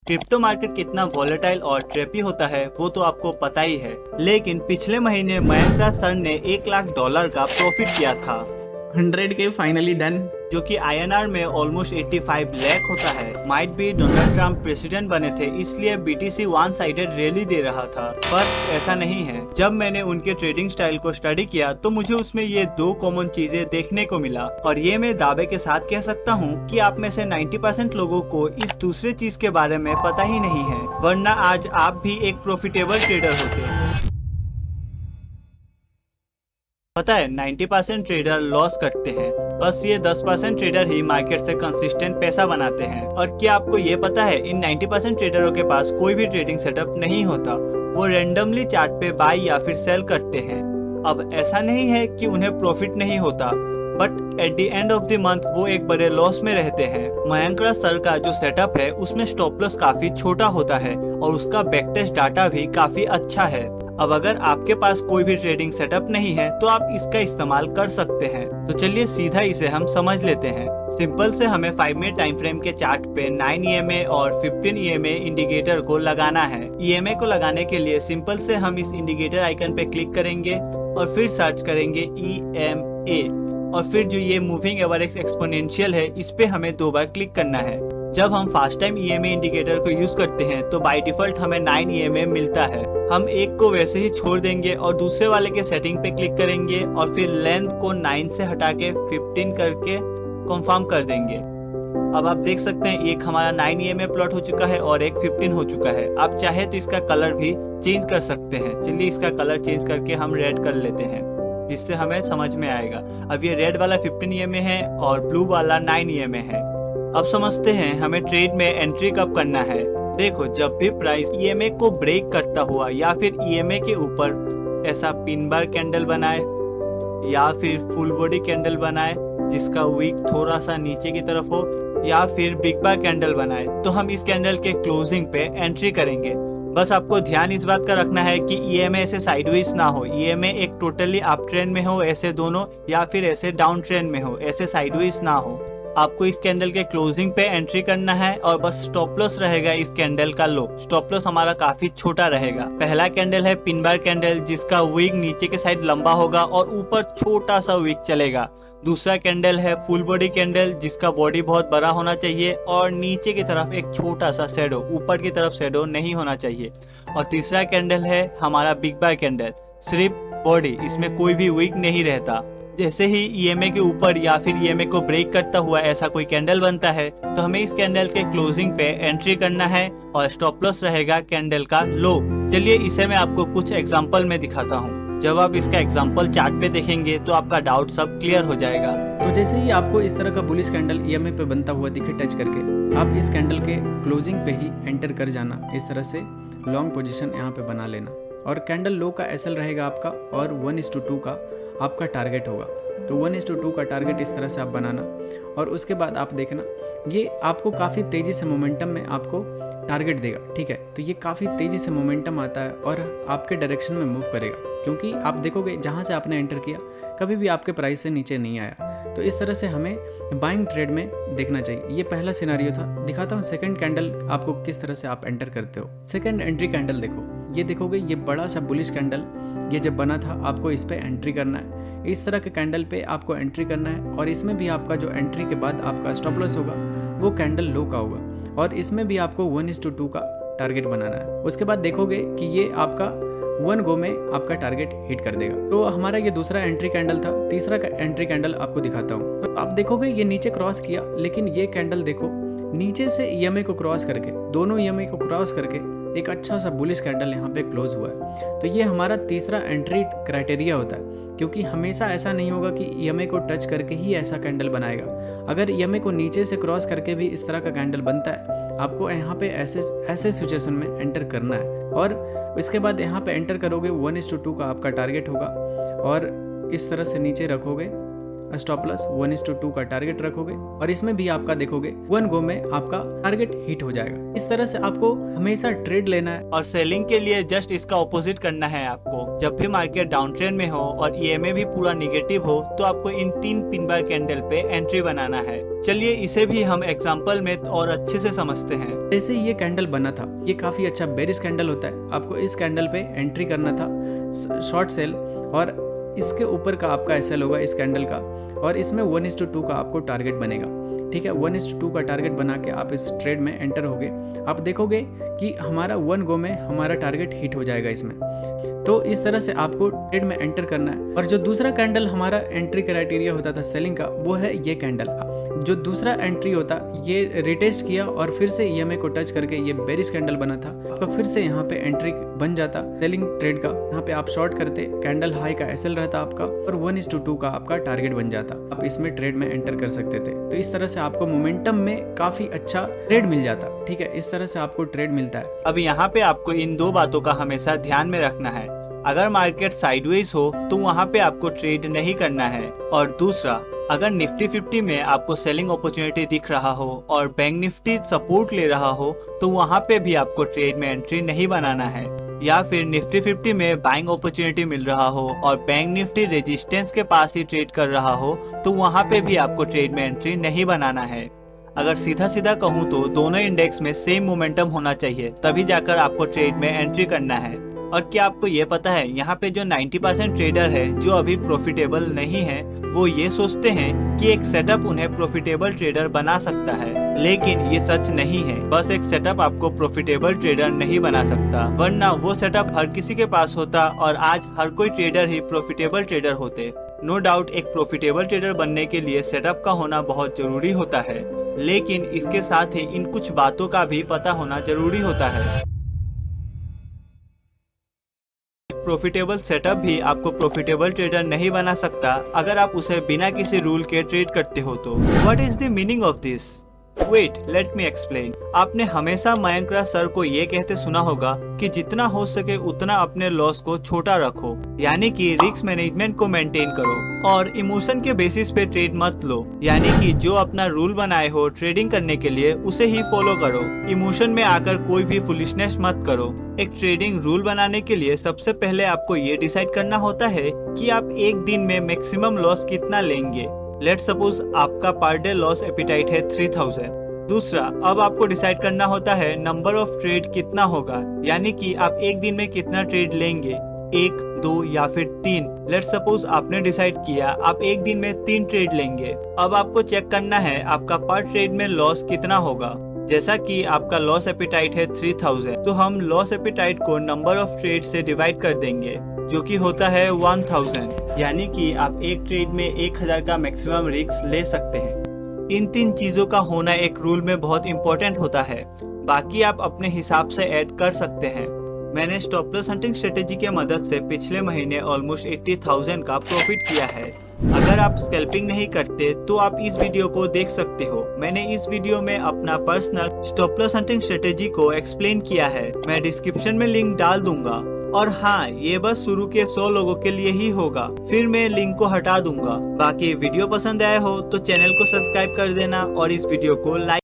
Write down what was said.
Crypto market कितना volatile और ट्रेपी होता है वो तो आपको पता ही है, लेकिन पिछले महीने मयंक सर ने $1 लाख का प्रॉफिट किया था 100K फाइनली डन। जो कि INR में ऑलमोस्ट 85 लाख होता है। माइट भी डोनाल्ड ट्रम्प प्रेसिडेंट बने थे इसलिए BTC वन साइडेड रैली दे रहा था, पर ऐसा नहीं है। जब मैंने उनके ट्रेडिंग स्टाइल को स्टडी किया तो मुझे उसमें ये दो कॉमन चीजें देखने को मिला, और ये मैं दावे के साथ कह सकता हूँ कि आप में से 90% लोगों को इस दूसरे चीज के बारे में पता ही नहीं है, वरना आज आप भी एक प्रॉफिटेबल ट्रेडर होते। पता है 90% ट्रेडर लॉस करते हैं, बस ये 10% ट्रेडर ही मार्केट से कंसिस्टेंट पैसा बनाते हैं। और क्या आपको ये पता है इन 90% ट्रेडरों के पास कोई भी ट्रेडिंग सेटअप नहीं होता, वो रैंडमली चार्ट पे बाई या फिर सेल करते हैं। अब ऐसा नहीं है कि उन्हें प्रॉफिट नहीं होता, but at the end of the month वो एक बड़े लॉस में रहते हैं। मयंक सर का जो सेटअप है उसमें स्टॉप लॉस काफी छोटा होता है और उसका बैकटेस्ट डाटा भी काफी अच्छा है। अब अगर आपके पास कोई भी ट्रेडिंग सेटअप नहीं है तो आप इसका इस्तेमाल कर सकते हैं। तो चलिए सीधा इसे हम समझ लेते हैं। सिंपल से हमें 5 मिनट टाइम फ्रेम के चार्ट पे 9 EMA और 15 EMA इंडिकेटर को लगाना है। EMA को लगाने के लिए सिंपल से हम इस इंडिकेटर आइकन पे क्लिक करेंगे और फिर सर्च करेंगे EMA, और फिर जो ये मूविंग एवरेज एक्सपोनेंशियल है इस पे हमें 2 बार क्लिक करना है। जब हम फर्स्ट टाइम EMA इंडिकेटर को यूज करते हैं तो बाय डिफॉल्ट हमें 9 EMA मिलता है। हम एक को वैसे ही छोड़ देंगे और दूसरे वाले के सेटिंग पे क्लिक करेंगे और फिर लेंथ को 9 से हटा के 15 करके कंफर्म कर देंगे। अब आप देख सकते हैं एक हमारा 9 EMA प्लॉट हो चुका है और एक 15 हो चुका है। आप चाहे तो इसका कलर भी चेंज कर सकते हैं। चलिए इसका कलर चेंज करके हम रेड कर लेते हैं, जिससे हमें समझ में आएगा। अब ये रेड वाला 15 EMA है और ब्लू वाला 9 EMA है। अब समझते हैं हमें ट्रेड में एंट्री कब करना है। देखो, जब भी प्राइस EMA को ब्रेक करता हुआ या फिर EMA के ऊपर ऐसा पिन बार कैंडल बनाए या फिर फुल बॉडी कैंडल बनाए जिसका विक थोड़ा सा नीचे की तरफ हो, या फिर बिग बार कैंडल बनाए, तो हम इस कैंडल के क्लोजिंग पे एंट्री करेंगे। बस आपको ध्यान इस बात का रखना है कि EMA ऐसे साइडवेज ना हो, EMA एक टोटली अप ट्रेंड में हो ऐसे दोनों, या फिर ऐसे डाउन ट्रेंड में हो, ऐसे साइडवेज ना हो। आपको इस कैंडल के क्लोजिंग पे एंट्री करना है और बस स्टॉप लॉस रहेगा इस कैंडल का लो। स्टॉप लॉस हमारा काफी छोटा रहेगा। पहला कैंडल है पिन बार कैंडल जिसका विक नीचे के साइड लंबा होगा और ऊपर छोटा सा विक चलेगा। दूसरा कैंडल है फुल बॉडी कैंडल जिसका बॉडी बहुत बड़ा होना चाहिए और नीचे की तरफ एक छोटा सा शेडो, ऊपर की तरफ शेडो नहीं होना चाहिए। और तीसरा कैंडल है हमारा बिग बार कैंडल, सिर्फ बॉडी, इसमें कोई भी विक नहीं रहता। जैसे ही EMA के ऊपर या फिर EMA को ब्रेक करता हुआ ऐसा कोई कैंडल बनता है तो हमें इस कैंडल के क्लोजिंग पे एंट्री करना है और स्टॉप लॉस रहेगा कैंडल का लो। चलिए इसे मैं आपको कुछ एग्जांपल में दिखाता हूँ। जब आप इसका एग्जांपल चार्ट पे देखेंगे तो आपका डाउट सब क्लियर हो जाएगा। तो जैसे ही आपको इस तरह का बुलिश कैंडल EMA पे बनता हुआ दिखे टच करके, आप इस कैंडल के क्लोजिंग पे ही एंटर कर जाना। इस तरह से लॉन्ग पोजीशन यहाँ पे बना लेना और कैंडल लो का SL रहेगा आपका और 1:2 का आपका टारगेट होगा। तो 1:2 का टारगेट इस तरह से आप बनाना और उसके बाद आप देखना ये आपको काफ़ी तेज़ी से मोमेंटम में आपको टारगेट देगा। ठीक है, तो ये काफ़ी तेज़ी से मोमेंटम आता है और आपके डायरेक्शन में मूव करेगा, क्योंकि आप देखोगे जहाँ से आपने एंटर किया कभी भी आपके प्राइस से नीचे नहीं आया। तो इस तरह से हमें बाइंग ट्रेड में देखना चाहिए। ये पहला सिनारियो था। दिखाता हूँ सेकंड कैंडल आपको किस तरह से आप एंटर करते हो। सेकंड एंट्री कैंडल देखो, ये देखोगे ये बड़ा सा बुलिश कैंडल ये जब बना था आपको इस पर एंट्री करना है। इस तरह के कैंडल पे आपको एंट्री करना है और इसमें भी आपका जो एंट्री के बाद आपका स्टॉप लॉस होगा वो कैंडल लो का होगा और इसमें भी आपको 1:2 का टारगेट बनाना है। उसके बाद देखोगे कि ये आपका 1 गो में आपका टारगेट हिट कर देगा। तो हमारा ये दूसरा एंट्री कैंडल था। तीसरा एंट्री कैंडल आपको दिखाता हूँ। तो आप देखोगे ये नीचे क्रॉस किया, लेकिन ये कैंडल देखो नीचे से EMA को क्रॉस करके, दोनों EMA को क्रॉस करके एक अच्छा सा बुलिश कैंडल यहाँ पे क्लोज हुआ है। तो ये हमारा तीसरा एंट्री क्राइटेरिया होता है, क्योंकि हमेशा ऐसा नहीं होगा कि EMA को टच करके ही ऐसा कैंडल बनाएगा। अगर EMA को नीचे से क्रॉस करके भी इस तरह का कैंडल बनता है, आपको यहाँ पे ऐसे सिचुएशन में एंटर करना है और इसके बाद यहाँ पे एंटर करोगे 1:2 का आपका टारगेट होगा और इस तरह से नीचे रखोगे स्टॉप लॉस 1:2 का टारगेट रखोगे और इसमें भी आपका देखोगे 1 गो में आपका टारगेट हिट हो जाएगा। इस तरह से आपको हमेशा ट्रेड लेना है और सेलिंग के लिए जस्ट इसका ऑपोजिट करना है आपको। जब भी मार्केट डाउन ट्रेंड में हो और ईएमए भी पूरा निगेटिव हो तो आपको इन 3 पिन बार कैंडल पे एंट्री बनाना है। चलिए इसे भी हम एग्जांपल में और अच्छे से समझते हैं। जैसे ये कैंडल बना था, ये काफी अच्छा बेरिश कैंडल होता है। आपको इस कैंडल पे एंट्री करना था शॉर्ट सेल और इसके ऊपर का आपका एसएल होगा इस कैंडल का और इसमें 1:2 का आपको टारगेट बनेगा। ठीक है, 1:2 का टारगेट बना के आप इस ट्रेड में एंटर होगे। आप देखोगे कि हमारा 1 गो में हमारा टारगेट हिट हो जाएगा इसमें। तो इस तरह से आपको ट्रेड में एंटर करना है। और जो दूसरा कैंडल हमारा एंट्री क्राइटेरिया होता था सेलिंग का, वो है ये कैंडल। जो दूसरा एंट्री होता ये रिटेस्ट किया और फिर से ईएमए को टच करके ये बेरिश कैंडल बना था, आपका फिर से यहाँ पे एंट्री बन जाता सेलिंग ट्रेड का। यहाँ पे आप शॉर्ट करते, कैंडल हाई का एसएल रहता आपका और 1:2 का आपका टारगेट बन जाता। आप इसमें ट्रेड में एंटर कर सकते थे। तो इस तरह से आपको मोमेंटम में काफी अच्छा ट्रेड मिल जाता। ठीक है, इस तरह से आपको ट्रेड मिलता है। अब यहाँ पे आपको इन 2 बातों का हमेशा ध्यान में रखना है। अगर मार्केट साइडवेज हो तो वहाँ पे आपको ट्रेड नहीं करना है। और दूसरा, अगर निफ्टी 50 में आपको सेलिंग अपॉर्चुनिटी दिख रहा हो और बैंक निफ्टी सपोर्ट ले रहा हो तो वहाँ पे भी आपको ट्रेड में एंट्री नहीं बनाना है। या फिर निफ्टी 50 में बाइंग अपॉर्चुनिटी मिल रहा हो और बैंक निफ्टी रेजिस्टेंस के पास ही ट्रेड कर रहा हो तो वहाँ पे भी आपको ट्रेड में एंट्री नहीं बनाना है। अगर सीधा सीधा कहूँ तो दोनों इंडेक्स में सेम मोमेंटम होना चाहिए, तभी जाकर आपको ट्रेड में एंट्री करना है। और क्या आपको ये पता है, यहाँ पे जो 90% ट्रेडर है जो अभी प्रॉफिटेबल नहीं है, वो ये सोचते हैं कि एक सेटअप उन्हें प्रॉफिटेबल ट्रेडर बना सकता है, लेकिन ये सच नहीं है। बस एक सेटअप आपको प्रॉफिटेबल ट्रेडर नहीं बना सकता, वरना वो सेटअप हर किसी के पास होता और आज हर कोई ट्रेडर ही प्रॉफिटेबल ट्रेडर होते। नो डाउट एक प्रॉफिटेबल ट्रेडर बनने के लिए सेटअप का होना बहुत जरूरी होता है, लेकिन इसके साथ ही इन कुछ बातों का भी पता होना जरूरी होता है। प्रॉफिटेबल सेटअप भी आपको प्रॉफिटेबल ट्रेडर नहीं बना सकता अगर आप उसे बिना किसी रूल के ट्रेड करते हो तो। What is the meaning of this? Wait, let me explain. आपने हमेशा मयंक सर को ये कहते सुना होगा कि जितना हो सके उतना अपने लॉस को छोटा रखो, यानी कि रिस्क मैनेजमेंट को मेंटेन करो और इमोशन के बेसिस पे ट्रेड मत लो, यानी कि जो अपना रूल बनाए हो ट्रेडिंग करने के लिए उसे ही फॉलो करो। इमोशन में आकर कोई भी फुलिशनेस मत करो। एक ट्रेडिंग रूल बनाने के लिए सबसे पहले आपको ये डिसाइड करना होता है कि आप एक दिन में मैक्सिमम लॉस कितना लेंगे। लेट्स सपोज आपका पर डे लॉस एपिटाइट है 3000। दूसरा, अब आपको डिसाइड करना होता है नंबर ऑफ ट्रेड कितना होगा, यानी कि आप एक दिन में कितना ट्रेड लेंगे, 1, 2 या फिर 3। लेट्स सपोज आपने डिसाइड किया आप एक दिन में 3 ट्रेड लेंगे। अब आपको चेक करना है आपका पर ट्रेड में लॉस कितना होगा। जैसा कि आपका लॉस एपिटाइट है 3000, तो हम लॉस एपिटाइट को नंबर ऑफ ट्रेड से डिवाइड कर देंगे, जो कि होता है 1000, यानी कि आप एक ट्रेड में 1000 का मैक्सिमम रिस्क ले सकते हैं। इन 3 चीजों का होना एक रूल में बहुत इंपॉर्टेंट होता है, बाकी आप अपने हिसाब से ऐड कर सकते हैं। मैंने स्टॉप लॉस हंटिंग स्ट्रेटेजी के मदद से पिछले महीने ऑलमोस्ट 80,000 का प्रॉफिट किया है। अगर आप स्कैल्पिंग नहीं करते तो आप इस वीडियो को देख सकते हो। मैंने इस वीडियो में अपना personal stop loss hunting strategy को एक्सप्लेन किया है, मैं डिस्क्रिप्शन में लिंक डाल दूंगा। और हाँ, ये बस शुरू के 100 लोगों के लिए ही होगा, फिर मैं लिंक को हटा दूंगा। बाकी वीडियो पसंद आया हो तो चैनल को सब्सक्राइब कर देना और इस वीडियो को लाइक